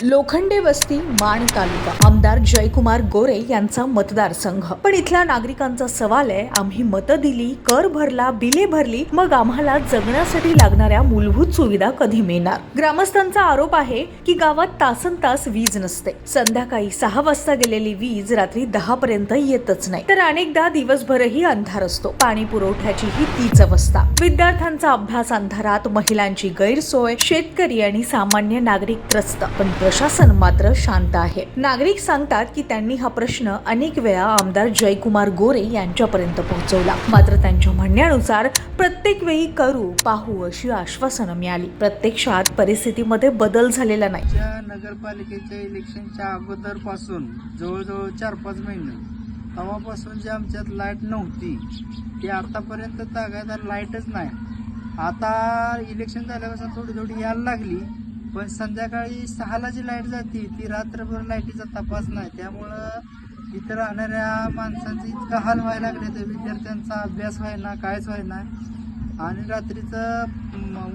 लोखंडे वस्ती माण तालुका आमदार जयकुमार गोरे यांचा मतदारसंघ। पण इथल्या नागरिकांचा सवाल आहे, आम्ही मतं दिली, कर भरला, बिले भरली, मग आम्हाला जगण्यासाठी लागणाऱ्या मूलभूत सुविधा कधी मिळणार? ग्रामस्थांचा आरोप आहे की गावात तासनतास वीज नसते। संध्याकाळी 6 वाजता गेलेली वीज रात्री 10 पर्यंत येतच नाही, तर अनेकदा दिवसभरही अंधार असतो। पाणी पुरवठ्याची ही तीच अवस्था। विद्यार्थ्यांचा अभ्यास अंधारात, महिलांची गैरसोय, शेतकरी आणि सामान्य नागरिक त्रस्त। पण प्रशासन मात्र शांत आहे। नागरिक सांगतात की त्यांनी हा प्रश्न अनेक वेळा आमदार जयकुमार गोरे यांच्यापर्यंत पोहोचवला, मात्र त्यांच्या म्हणण्यानुसार प्रत्येक वेळी करू पाहू अशी आश्वासनं मिळाली। प्रत्यक्षात परिस्थितीमध्ये बदल झालेला नाही। नगरपालिकेच्या इलेक्शनच्या अगोदर पासून जवळजवळ 4-5 महिने तेव्हापासून जी आमच्यात लाईट नव्हती ती आतापर्यंत तागायदार लाईटच नाही। आता इलेक्शन झाल्यापासून थोडी थोडी यायला लागली, पण संध्याकाळी 6ला जी लाईट जाते ती रात्रभर लाईटीचा तपास नाही। त्यामुळं इथं राहणाऱ्या माणसांचे इतका हाल व्हायला लागले, तर विद्यार्थ्यांचा अभ्यास व्हायना, कायच व्हायना। आणि रात्रीचं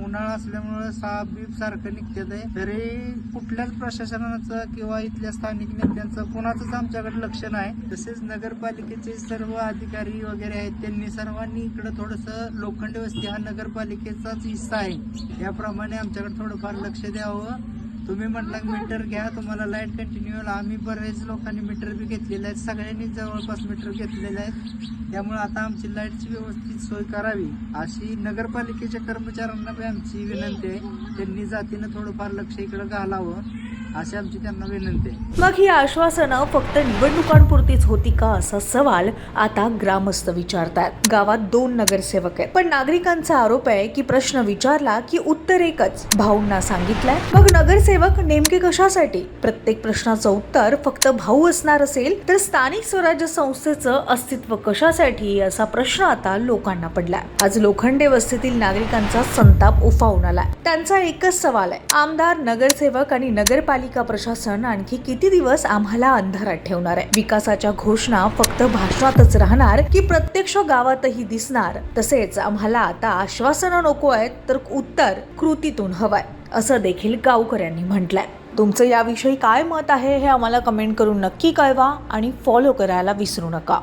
उन्हाळा असल्यामुळं साप बीप सारखं निघतात आहे, तरी कुठल्याच प्रशासनाचं किंवा इथल्या स्थानिक नेत्यांचं कोणाचंच आमच्याकडे लक्ष नाही। तसेच नगरपालिकेचे सर्व अधिकारी वगैरे आहेत, त्यांनी सर्वांनी इकडं थोडंसं लोखंडे वस्ती हा नगरपालिकेचाच हिस्सा आहे, याप्रमाणे आमच्याकडे थोडंफार लक्ष द्यावं। तुम्ही म्हटलं मीटर घ्या, तुम्हाला लाईट कंटिन्यू होईल। आम्ही बरेच लोकांनी मीटर बी घेतलेले आहेत, सगळ्यांनी जवळपास मीटर घेतलेले आहेत। त्यामुळे आता आमची लाईटची व्यवस्थित सोय करावी अशी नगरपालिकेच्या कर्मचाऱ्यांना बी आमची विनंती आहे। त्यांनी जातीनं थोडंफार लक्ष इकडे घालावं अशी आमची त्यांना विनंती आहे। मग ही आश्वासनं फक्त निवडणुकांपुरतीच होती का, असा सवाल आता ग्रामस्थ विचारतात। गावात 2 नगरसेवक आहेत, पण नागरिकांचा आरोप आहे की प्रश्न विचारला की उत्तर एकच, भाऊंना सांगितलंय। मग नगरसेवक नेमके कशासाठी? प्रत्येक प्रश्नाचं उत्तर फक्त भाऊ असणार असेल तर स्थानिक स्वराज्य संस्थेचं अस्तित्व कशासाठी, असा प्रश्न आता लोकांना पडलाय। आज लोखंडे वस्तीतील नागरिकांचा संताप उफाळून आलाय। त्यांचा एकच सवाल आहे, आमदार, नगरसेवक आणि नगरपालिका प्रशासन आणखी किती दिवस आम्हाला अंधारात ठेवणार आहे? विकासाच्या घोषणा फक्त भाषणातच राहणार की प्रत्यक्ष गावातही दिसणार? तसेच आम्हाला आता आश्वासनं नको आहेत, तर उत्तर कृतीतून हवंय, असं देखील गावकऱ्यांनी म्हटलंय। तुमचं याविषयी काय मत आहे हे आम्हाला कमेंट करून नक्की कळवा आणि फॉलो करायला विसरू नका।